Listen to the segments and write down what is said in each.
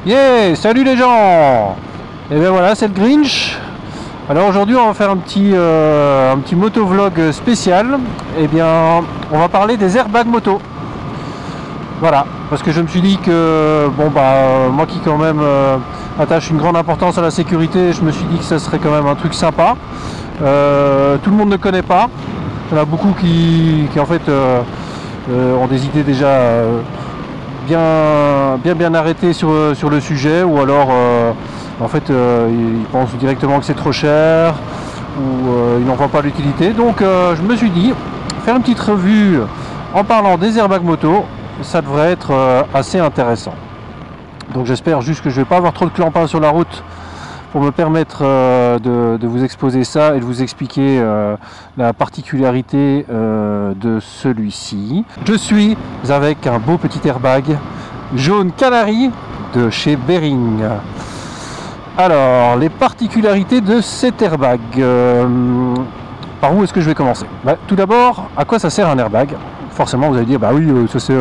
Yeah, salut les gens. Et bien voilà, c'est le Grinch. Alors aujourd'hui on va faire un petit motovlog spécial. Et bien on va parler des airbags moto. Voilà, parce que je me suis dit que bon moi qui quand même attache une grande importance à la sécurité, je me suis dit que ça serait quand même un truc sympa. Tout le monde ne connaît pas. Il y en a beaucoup qui en fait ont des idées déjà bien arrêtées sur le sujet, ou alors en fait ils pensent directement que c'est trop cher, ou ils n'en voient pas l'utilité. Donc je me suis dit, faire une petite revue en parlant des airbags moto, ça devrait être assez intéressant. Donc j'espère juste que je ne vais pas avoir trop de clampins sur la route pour me permettre de vous exposer ça et de vous expliquer la particularité de celui-ci. Je suis avec un beau petit airbag jaune canari de chez Bering. Alors, les particularités de cet airbag. Par où est-ce que je vais commencer? Tout d'abord, à quoi ça sert un airbag? Forcément, vous allez dire, bah oui, ça sert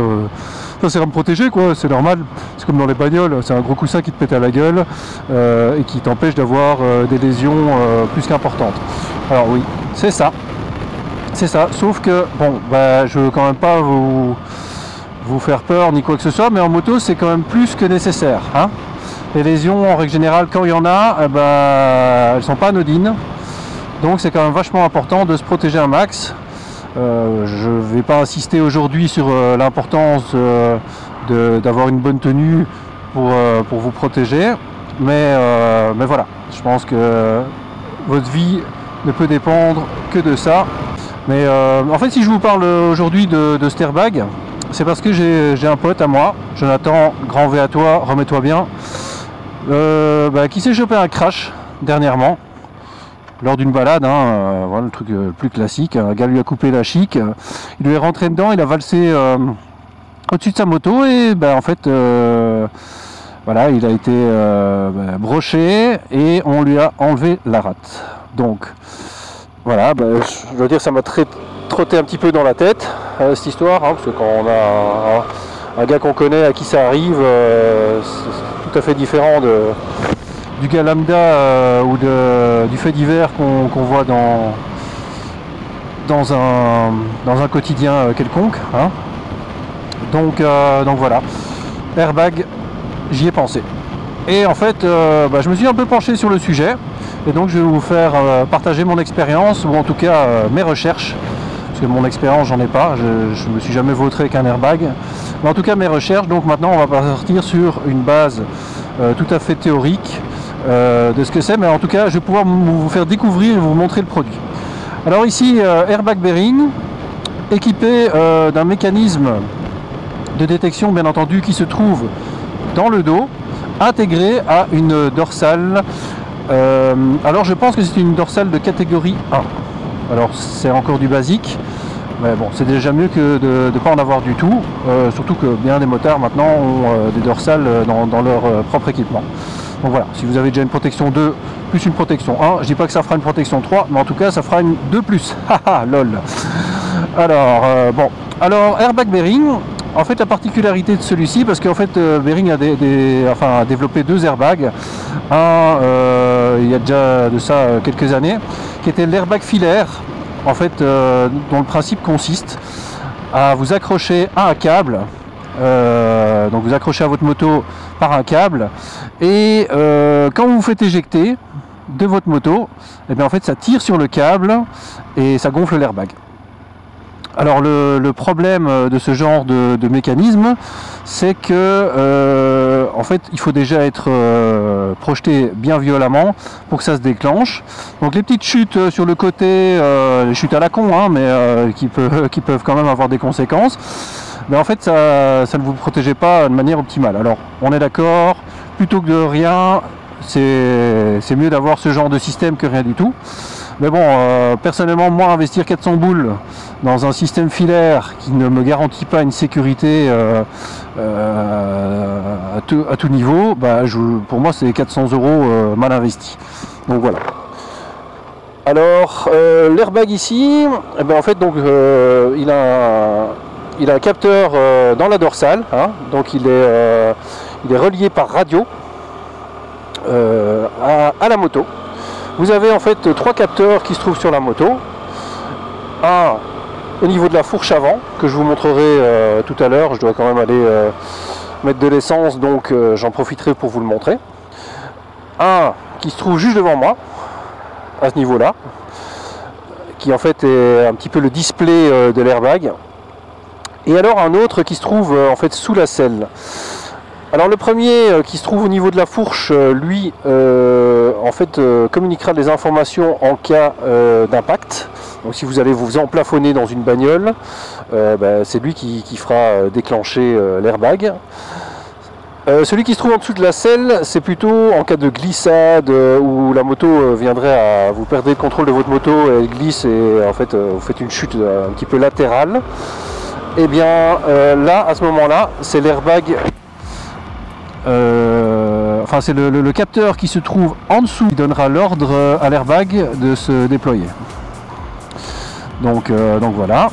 à me protéger, quoi, c'est normal. C'est comme dans les bagnoles, c'est un gros coussin qui te pète à la gueule et qui t'empêche d'avoir des lésions plus qu'importantes. Alors oui, c'est ça. C'est ça, sauf que, bon, je veux quand même pas vous faire peur ni quoi que ce soit, mais en moto, c'est quand même plus que nécessaire, hein. Les lésions, en règle générale, quand il y en a, elles sont pas anodines. Donc c'est quand même vachement important de se protéger un max. Je ne vais pas insister aujourd'hui sur l'importance d'avoir une bonne tenue pour vous protéger, mais voilà, je pense que votre vie ne peut dépendre que de ça. Mais en fait, si je vous parle aujourd'hui de cet airbag, c'est parce que j'ai un pote à moi, Jonathan, grand V à toi, remets-toi bien, qui s'est chopé un crash dernièrement lors d'une balade, voilà le truc le plus classique. Un gars lui a coupé la chic, il lui est rentré dedans, il a valsé au-dessus de sa moto et en fait voilà, il a été broché et on lui a enlevé la rate. Donc voilà, je dois dire, ça m'a trotté un petit peu dans la tête cette histoire, parce que quand on a un gars qu'on connaît à qui ça arrive, c'est tout à fait différent du gars lambda ou du fait divers qu'on voit dans un quotidien quelconque, hein. Donc voilà, airbag, j'y ai pensé. Et en fait, je me suis un peu penché sur le sujet, et donc je vais vous faire partager mon expérience, ou en tout cas mes recherches, parce que mon expérience j'en ai pas, je me suis jamais vautré avec un airbag, mais en tout cas mes recherches. Donc maintenant on va partir sur une base tout à fait théorique de ce que c'est, mais en tout cas je vais pouvoir vous faire découvrir et vous montrer le produit. Alors ici, airbag Bering, équipé d'un mécanisme de détection bien entendu qui se trouve dans le dos, intégré à une dorsale. Alors je pense que c'est une dorsale de catégorie 1. Alors c'est encore du basique, mais bon, c'est déjà mieux que de ne pas en avoir du tout, surtout que bien des motards maintenant ont des dorsales dans leur propre équipement. Donc voilà, si vous avez déjà une protection 2 plus une protection 1, je dis pas que ça fera une protection 3, mais en tout cas ça fera une 2 plus. Haha, lol. Alors airbag Bering, en fait la particularité de celui-ci, parce qu'en fait Bering a développé deux airbags. Un, il y a déjà de ça quelques années, qui était l'airbag filaire, en fait dont le principe consiste à vous accrocher à un câble. Donc vous accrochez à votre moto par un câble, et quand vous vous faites éjecter de votre moto, en fait ça tire sur le câble et ça gonfle l'airbag. Alors le problème de ce genre de mécanisme, c'est que en fait il faut déjà être projeté bien violemment pour que ça se déclenche. Donc les petites chutes sur le côté, les chutes à la con, mais qui peuvent quand même avoir des conséquences, en fait ça ne vous protégeait pas de manière optimale. Alors on est d'accord, plutôt que de rien, c'est mieux d'avoir ce genre de système que rien du tout. Mais bon, personnellement, moi, investir 400 boules dans un système filaire qui ne me garantit pas une sécurité à tout niveau, pour moi, c'est 400 € mal investis. Donc voilà. Alors, l'airbag ici, en fait, donc, il a un capteur dans la dorsale, hein, donc il il est relié par radio à la moto. Vous avez en fait 3 capteurs qui se trouvent sur la moto. Un au niveau de la fourche avant, que je vous montrerai tout à l'heure. Je dois quand même aller mettre de l'essence, donc j'en profiterai pour vous le montrer. Un qui se trouve juste devant moi, à ce niveau-là, qui en fait est un petit peu le display de l'airbag. Et alors un autre qui se trouve en fait sous la selle. Alors le premier qui se trouve au niveau de la fourche, lui en fait communiquera des informations en cas d'impact. Donc si vous allez vous emplafonner dans une bagnole, c'est lui qui fera déclencher l'airbag. Celui qui se trouve en dessous de la selle, c'est plutôt en cas de glissade où la moto viendrait à... Vous perdez le contrôle de votre moto, elle glisse et en fait vous faites une chute un petit peu latérale. Et bien là, à ce moment-là, c'est l'airbag... enfin c'est le capteur qui se trouve en dessous qui donnera l'ordre à l'airbag de se déployer. Donc voilà.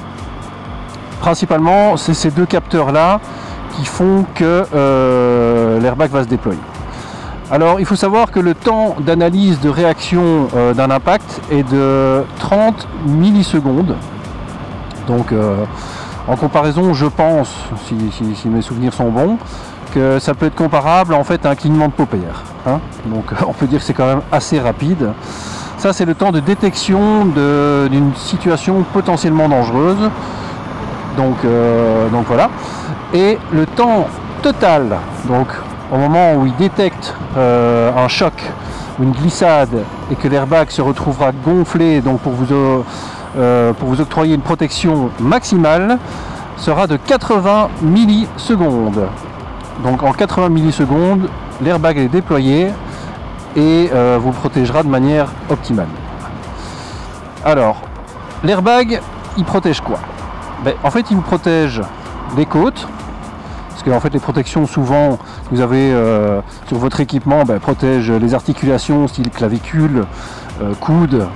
Principalement, c'est ces 2 capteurs-là qui font que l'airbag va se déployer. Alors il faut savoir que le temps d'analyse de réaction d'un impact est de 30 millisecondes. Donc en comparaison, je pense, si mes souvenirs sont bons, que ça peut être comparable en fait à un clignement de paupières. Hein. Donc on peut dire que c'est quand même assez rapide. Ça c'est le temps de détection d'une situation potentiellement dangereuse. Donc voilà. Et le temps total, donc au moment où il détecte un choc ou une glissade et que l'airbag se retrouvera gonflé, donc pour vous octroyer une protection maximale, sera de 80 millisecondes. Donc en 80 millisecondes, l'airbag est déployé et vous protégera de manière optimale. Alors, l'airbag, il protège quoi? En fait, il vous protège les côtes, parce que en fait, les protections souvent que vous avez sur votre équipement protègent les articulations, style clavicule, coude,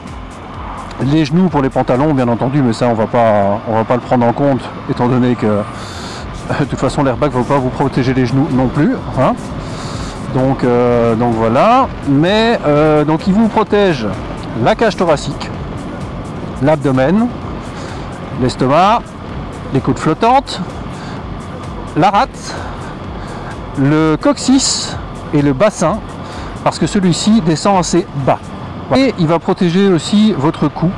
les genoux pour les pantalons, bien entendu, mais ça, on va pas le prendre en compte, étant donné que de toute façon, l'airbag ne va pas vous protéger les genoux non plus. Hein. Donc voilà. Mais donc il vous protège la cage thoracique, l'abdomen, l'estomac, les côtes flottantes, la rate, le coccyx et le bassin, parce que celui-ci descend assez bas. Et il va protéger aussi votre cou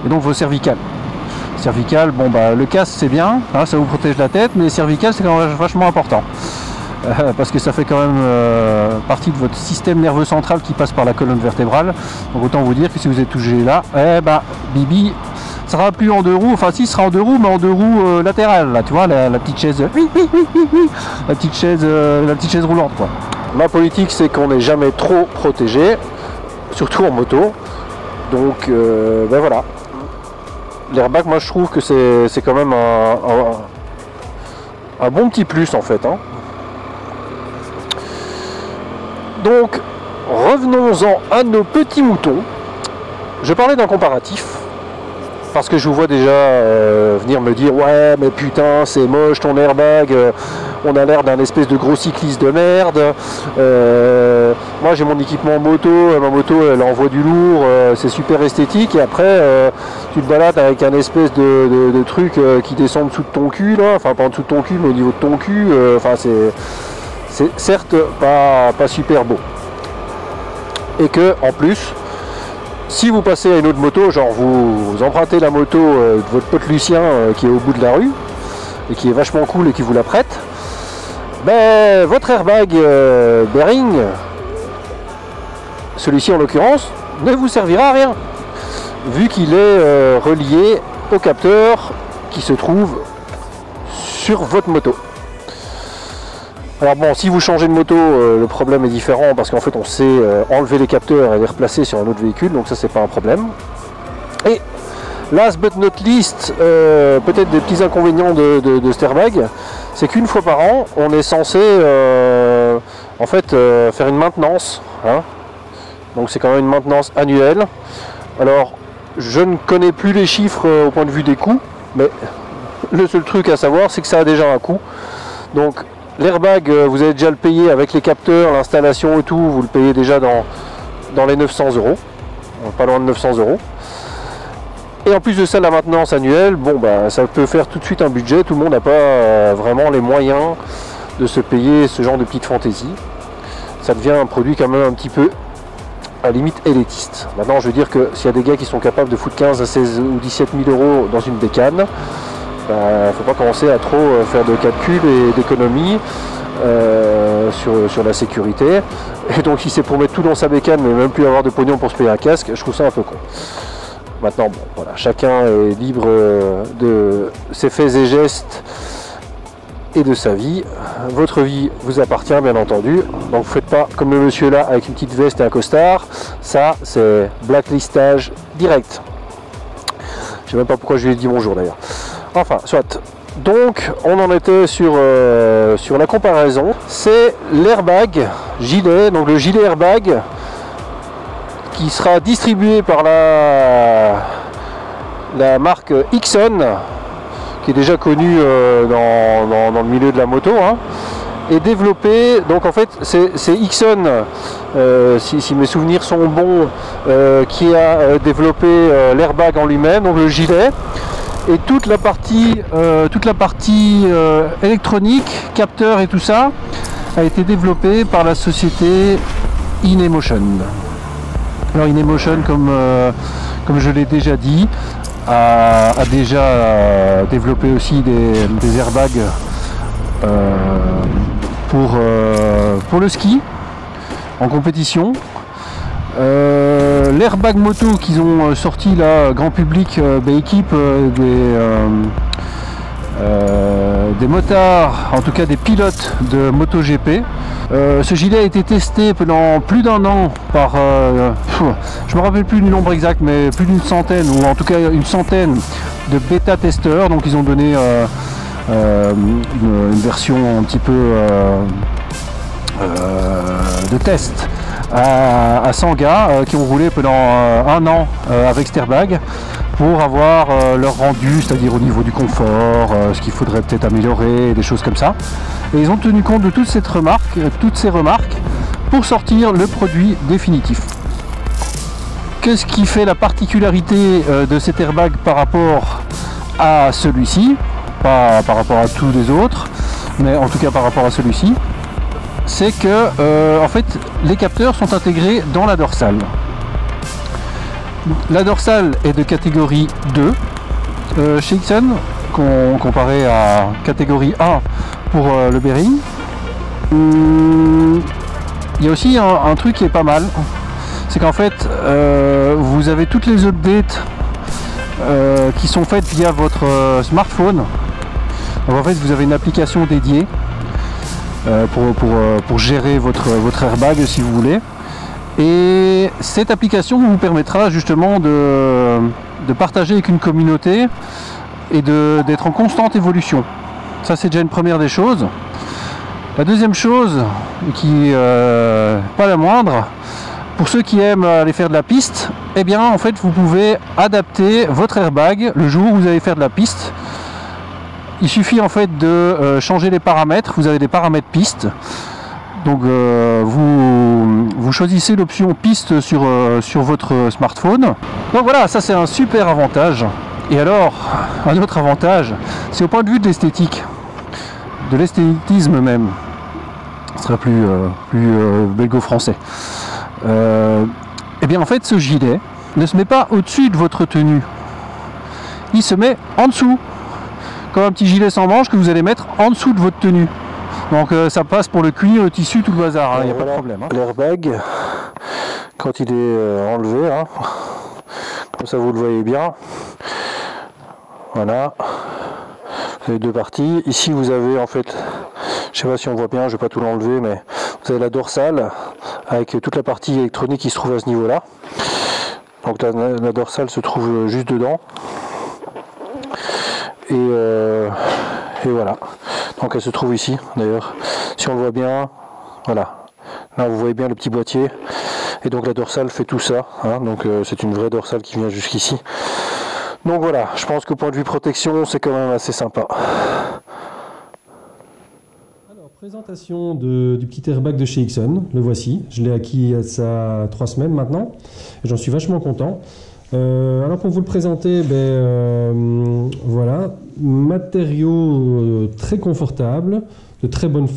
et donc vos cervicales. Cervicales, bon le casque c'est bien, hein, ça vous protège la tête, mais les cervicales c'est quand même vachement important. Parce que ça fait quand même partie de votre système nerveux central qui passe par la colonne vertébrale. Donc autant vous dire que si vous êtes touché là, Bibi sera plus en 2 roues, enfin si, sera en 2 roues, mais en 2 roues latérales, là, tu vois, la petite chaise, la petite chaise roulante, quoi. Ma politique, c'est qu'on n'est jamais trop protégé, surtout en moto. Donc, voilà. L'airbag, moi, je trouve que c'est quand même un bon petit plus, en fait. Hein. Donc, revenons-en à nos petits moutons. Je parlais d'un comparatif. Parce que je vous vois déjà venir me dire « Ouais, mais putain, c'est moche ton airbag, on a l'air d'un espèce de gros cycliste de merde. Moi, j'ai mon équipement moto, ma moto, elle envoie du lourd, c'est super esthétique. Et après, tu te balades avec un espèce de truc qui descend en dessous de ton cul, là. Enfin, pas en dessous de ton cul, mais au niveau de ton cul. Enfin, c'est certes pas super beau. Et que, en plus... Si vous passez à une autre moto, genre vous empruntez la moto de votre pote Lucien qui est au bout de la rue et qui est vachement cool et qui vous la prête, votre airbag Bearing, celui-ci en l'occurrence, ne vous servira à rien vu qu'il est relié au capteur qui se trouve sur votre moto. Alors bon, si vous changez de moto, le problème est différent parce qu'en fait on sait enlever les capteurs et les replacer sur un autre véhicule, donc ça c'est pas un problème. Et last but not least, peut-être des petits inconvénients de cet airbag, c'est qu'une fois par an, on est censé en fait faire une maintenance. Hein. Donc c'est quand même une maintenance annuelle. Alors je ne connais plus les chiffres au point de vue des coûts, mais le seul truc à savoir c'est que ça a déjà un coût. Donc L'airbag, vous avez déjà le payé avec les capteurs, l'installation et tout, vous le payez déjà dans les 900 €, pas loin de 900 €. Et en plus de ça, la maintenance annuelle, bon bah ça peut faire tout de suite un budget. Tout le monde n'a pas vraiment les moyens de se payer ce genre de petite fantaisie. Ça devient un produit quand même un petit peu à la limite élitiste. Maintenant, je veux dire que s'il y a des gars qui sont capables de foutre 15 à 16 ou 17 000 € dans une bécane, il ne faut pas commencer à trop faire de calculs et d'économies sur la sécurité. Et donc si c'est pour mettre tout dans sa bécane mais même plus avoir de pognon pour se payer un casque, je trouve ça un peu con. Maintenant, bon, voilà, chacun est libre de ses faits et gestes et de sa vie. Votre vie vous appartient, bien entendu. Donc, vous faites pas comme le monsieur là avec une petite veste et un costard. Ça, c'est blacklistage direct. Je sais même pas pourquoi je lui ai dit bonjour d'ailleurs. Enfin, soit. Donc, on en était sur la comparaison. C'est l'airbag gilet, donc le gilet airbag, qui sera distribué par la marque Ixon, qui est déjà connue dans le milieu de la moto, hein, et développé, donc en fait c'est Ixon, si mes souvenirs sont bons, qui a développé l'airbag en lui-même, donc le gilet, et toute la partie électronique, capteur et tout ça, a été développée par la société InEmotion. Alors InEmotion, comme je l'ai déjà dit, a déjà développé aussi des airbags pour le ski en compétition. L'airbag moto qu'ils ont sorti là, grand public, équipe des motards, en tout cas des pilotes de MotoGP. Ce gilet a été testé pendant plus d'1 an par, je me rappelle plus du nombre exact, mais plus d'une centaine, ou en tout cas une centaine de bêta-testeurs. Donc ils ont donné une version un petit peu de test à 100 gars qui ont roulé pendant 1 an avec cet airbag, pour avoir leur rendu, c'est-à-dire au niveau du confort, ce qu'il faudrait peut-être améliorer, des choses comme ça. Et ils ont tenu compte de toutes ces remarques pour sortir le produit définitif. Qu'est-ce qui fait la particularité de cet airbag par rapport à celui-ci, pas par rapport à tous les autres, mais en tout cas par rapport à celui-ci, c'est que en fait les capteurs sont intégrés dans la dorsale. La dorsale est de catégorie 2 chez Ixon, comparé à catégorie 1 pour le bearing. Il y a aussi un truc qui est pas mal, c'est qu'en fait vous avez toutes les updates qui sont faites via votre smartphone. Donc en fait vous avez une application dédiée pour gérer votre airbag si vous voulez. Et cette application vous permettra justement de partager avec une communauté et d'être en constante évolution. Ça, c'est déjà une première des choses. La deuxième chose, qui n'est pas la moindre, pour ceux qui aiment aller faire de la piste, eh bien en fait vous pouvez adapter votre airbag le jour où vous allez faire de la piste. Il suffit en fait de changer les paramètres. Vous avez des paramètres piste. Donc vous choisissez l'option piste sur votre smartphone. Donc voilà, ça c'est un super avantage. Et alors, un autre avantage, c'est au point de vue de l'esthétique, de l'esthétisme même. Ce serait plus belgo-français. Et bien en fait, ce gilet ne se met pas au-dessus de votre tenue. Il se met en dessous, comme un petit gilet sans manches que vous allez mettre en dessous de votre tenue. Donc ça passe pour le cuir, le tissu, tout le bazar, il n'y a pas de problème. Hein. L'airbag, quand il est enlevé, hein, comme ça vous le voyez bien, voilà, vous avez deux parties. Ici vous avez en fait, je sais pas si on voit bien, je vais pas tout l'enlever, mais vous avez la dorsale avec toute la partie électronique qui se trouve à ce niveau-là. Donc la dorsale se trouve juste dedans. Et voilà, donc elle se trouve ici d'ailleurs, si on le voit bien, voilà, là vous voyez bien le petit boîtier, et donc la dorsale fait tout ça, hein, donc c'est une vraie dorsale qui vient jusqu'ici. Donc voilà, je pense qu'au point de vue protection, c'est quand même assez sympa. Alors Présentation du petit airbag de chez Ixon, le voici. Je l'ai acquis il y a ça 3 semaines maintenant et j'en suis vachement content. Alors pour vous le présenter, voilà, matériaux très confortables, de très bonne,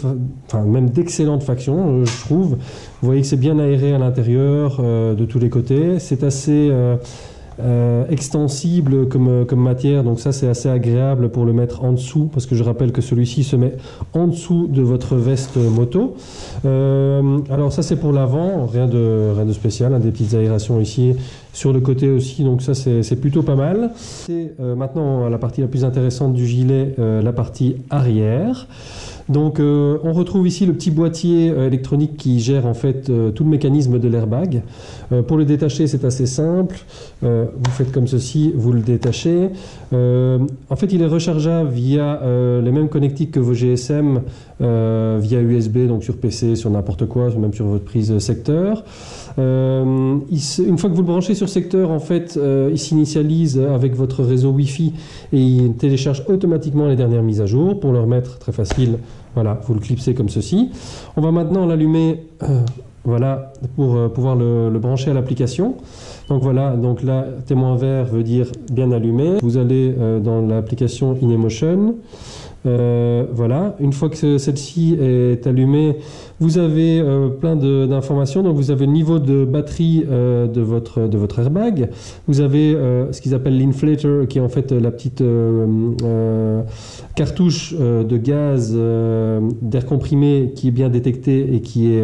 enfin même d'excellente faction, je trouve. Vous voyez que c'est bien aéré à l'intérieur, de tous les côtés. C'est assez extensible comme matière, donc ça c'est assez agréable pour le mettre en dessous, parce que je rappelle que celui-ci se met en dessous de votre veste moto. Alors ça c'est pour l'avant, rien de spécial, hein, des petites aérations ici, sur le côté aussi, donc ça c'est plutôt pas mal. C'est maintenant la partie la plus intéressante du gilet, la partie arrière. Donc on retrouve ici le petit boîtier électronique qui gère en fait tout le mécanisme de l'airbag. Pour le détacher, c'est assez simple. Vous faites comme ceci, vous le détachez. En fait, il est rechargeable via les mêmes connectiques que vos GSM, via USB, donc sur PC, sur n'importe quoi, même sur votre prise secteur. Une fois que vous le branchez sur secteur, en fait, il s'initialise avec votre réseau Wi-Fi et il télécharge automatiquement les dernières mises à jour. Pour le remettre, très facile, voilà, vous le clipsez comme ceci. On va maintenant l'allumer, voilà, pour pouvoir le brancher à l'application. Donc voilà, donc là, témoin vert veut dire bien allumé. Vous allez dans l'application InEmotion. Voilà, une fois que celle-ci est allumée, vous avez plein d'informations. Donc vous avez le niveau de batterie de votre airbag. Vous avez ce qu'ils appellent l'inflator, qui est en fait la petite cartouche de gaz d'air comprimé qui est bien détectée et qui est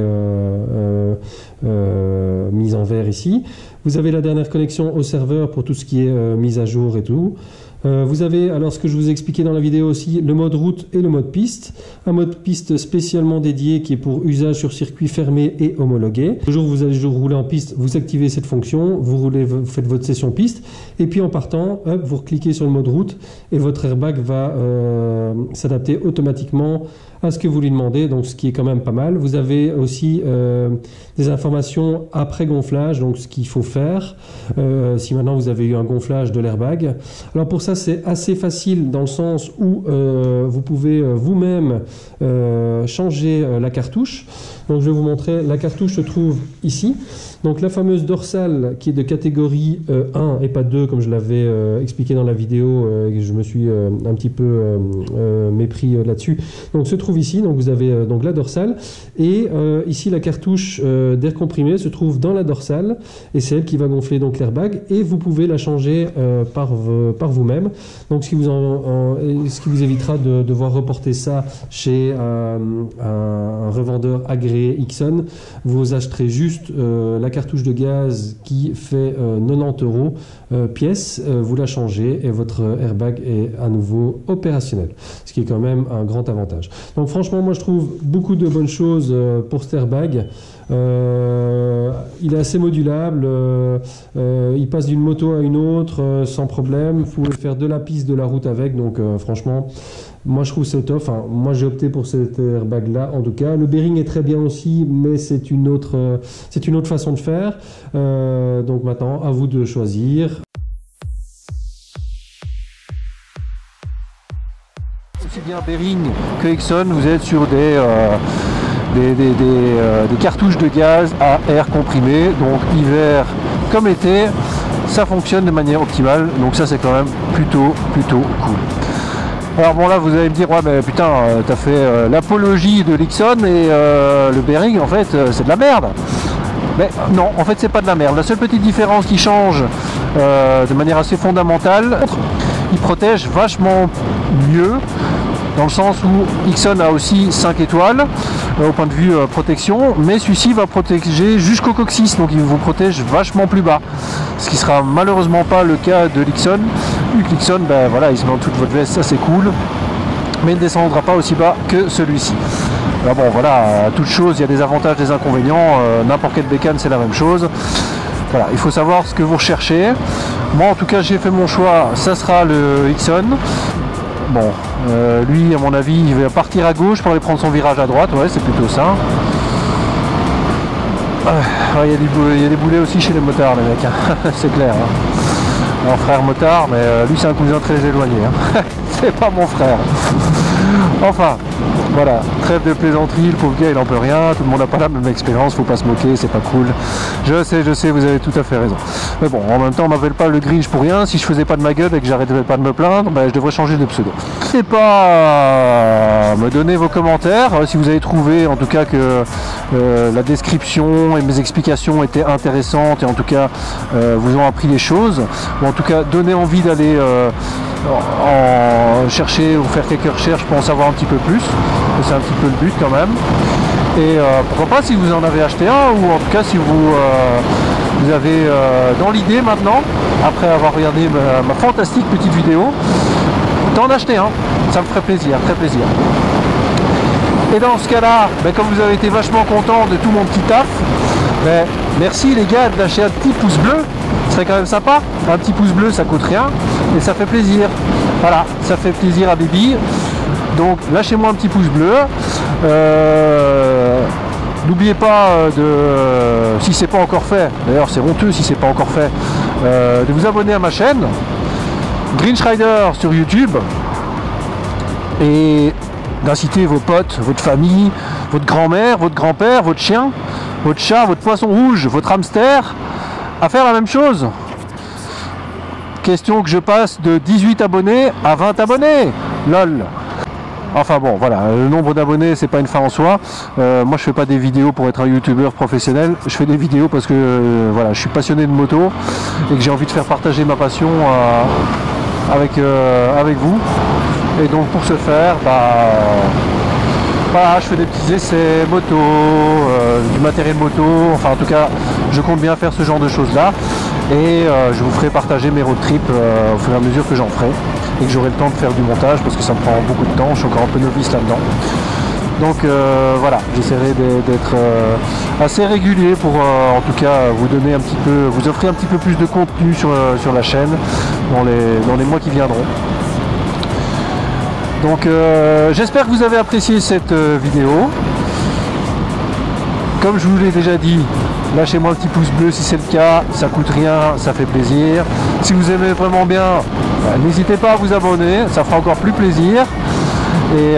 mise en vert ici. Vous avez la dernière connexion au serveur pour tout ce qui est mise à jour et tout. Vous avez, alors ce que je vous ai expliqué dans la vidéo aussi, le mode route et le mode piste. Un mode piste spécialement dédié qui est pour usage sur circuit fermé et homologué. Le jour où vous allez rouler en piste, vous activez cette fonction, vous faites votre session piste, et puis en partant, hop, vous cliquez sur le mode route et votre airbag va s'adapter automatiquement à ce que vous lui demandez, donc ce qui est quand même pas mal. Vous avez aussi des informations après gonflage, donc ce qu'il faut faire si maintenant vous avez eu un gonflage de l'airbag. Alors pour ça c'est assez facile dans le sens où vous pouvez vous-même changer la cartouche. Donc je vais vous montrer, la cartouche se trouve ici. Donc la fameuse dorsale qui est de catégorie 1 et pas 2 comme je l'avais expliqué dans la vidéo, je me suis un petit peu mépris là-dessus. Donc se trouve ici, donc vous avez donc la dorsale et ici la cartouche d'air comprimé se trouve dans la dorsale et c'est elle qui va gonfler donc l'airbag et vous pouvez la changer par vous-même. Donc ce qui vous évitera de devoir reporter ça chez un revendeur agréé Ixon. Vous acheterez juste la cartouche de gaz qui fait 90 € pièce, vous la changez et votre airbag est à nouveau opérationnel, ce qui est quand même un grand avantage. Donc franchement moi je trouve beaucoup de bonnes choses pour cet airbag. Il est assez modulable, il passe d'une moto à une autre sans problème, vous pouvez faire de la piste, de la route avec, donc franchement moi je trouve c'est top. Enfin, moi j'ai opté pour cet airbag là en tout cas. Le bearing est très bien aussi, mais c'est une autre façon de faire, donc maintenant à vous de choisir. Aussi bien Bearing que Ixon, vous êtes sur des cartouches de gaz à air comprimé, donc hiver comme été, ça fonctionne de manière optimale, donc ça c'est quand même plutôt cool. Alors bon là vous allez me dire, ouais mais putain t'as fait l'apologie de l'Ixon et le Bearing en fait c'est de la merde. Mais non, en fait c'est pas de la merde. La seule petite différence qui change de manière assez fondamentale, il protège vachement mieux, dans le sens où Ixon a aussi 5 étoiles au point de vue protection, mais celui-ci va protéger jusqu'au coccyx, donc il vous protège vachement plus bas, ce qui sera malheureusement pas le cas de l'Ixon, vu que l'Ixon, ben voilà, il se met en toute votre veste, ça c'est cool, mais il ne descendra pas aussi bas que celui-ci. Alors bon voilà, à toute chose il y a des avantages, des inconvénients, n'importe quelle bécane c'est la même chose. Voilà, il faut savoir ce que vous recherchez. Moi en tout cas j'ai fait mon choix, ça sera le Ixon. Bon, lui à mon avis il va partir à gauche pour aller prendre son virage à droite, ouais c'est plutôt ça. Il y a des boulets aussi chez les motards les mecs, hein. C'est clair. Hein. mon frère motard, mais lui c'est un cousin très éloigné, hein. C'est pas mon frère. Enfin, voilà, trêve de plaisanterie, le pauvre gars il en peut rien, tout le monde n'a pas la même expérience, faut pas se moquer, c'est pas cool. Je sais, vous avez tout à fait raison. Mais bon, en même temps, on m'appelle pas le Grinch pour rien, si je faisais pas de ma gueule et que j'arrêtais pas de me plaindre, ben, je devrais changer de pseudo. N'hésitez pas à me donner vos commentaires, si vous avez trouvé en tout cas que la description et mes explications étaient intéressantes et en tout cas vous ont appris des choses, ou en tout cas donner envie d'aller en chercher ou faire quelques recherches pour en savoir un petit peu plus, c'est un petit peu le but quand même. Et pourquoi pas si vous en avez acheté un, ou en tout cas si vous avez dans l'idée maintenant, après avoir regardé ma fantastique petite vidéo, d'en acheter un, ça me ferait plaisir, très plaisir. Et dans ce cas-là, ben, comme vous avez été vachement content de tout mon petit taf, ben, merci les gars de lâcher un petit pouce bleu, ce serait quand même sympa. Un petit pouce bleu ça coûte rien et ça fait plaisir. Voilà, ça fait plaisir à Bibi. Donc lâchez-moi un petit pouce bleu. N'oubliez pas si c'est pas encore fait, d'ailleurs c'est honteux si c'est pas encore fait, de vous abonner à ma chaîne Grinch Rider sur YouTube et d'inciter vos potes, votre famille, votre grand-mère, votre grand-père, votre chien, votre chat, votre poisson rouge, votre hamster à faire la même chose. Question que je passe de 18 abonnés à 20 abonnés. LOL. Enfin bon, voilà, le nombre d'abonnés c'est pas une fin en soi. Moi je fais pas des vidéos pour être un youtubeur professionnel, je fais des vidéos parce que voilà, je suis passionné de moto et que j'ai envie de faire partager ma passion avec vous. Et donc pour ce faire, voilà, je fais des petits essais moto, du matériel moto, enfin en tout cas je compte bien faire ce genre de choses là et je vous ferai partager mes road trips au fur et à mesure que j'en ferai et que j'aurai le temps de faire du montage parce que ça me prend beaucoup de temps, je suis encore un peu novice là-dedans. Donc voilà, j'essaierai d'être assez régulier pour en tout cas vous donner un petit peu, vous offrir un petit peu plus de contenu sur la chaîne dans les mois qui viendront. Donc j'espère que vous avez apprécié cette vidéo. Comme je vous l'ai déjà dit, lâchez-moi un petit pouce bleu si c'est le cas, ça coûte rien, ça fait plaisir. Si vous aimez vraiment bien, n'hésitez pas à vous abonner, ça fera encore plus plaisir. Et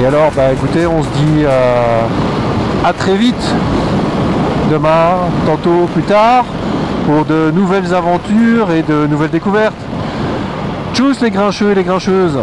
alors écoutez, on se dit à très vite, demain, tantôt, plus tard, pour de nouvelles aventures et de nouvelles découvertes. Tchuss les grincheux et les grincheuses.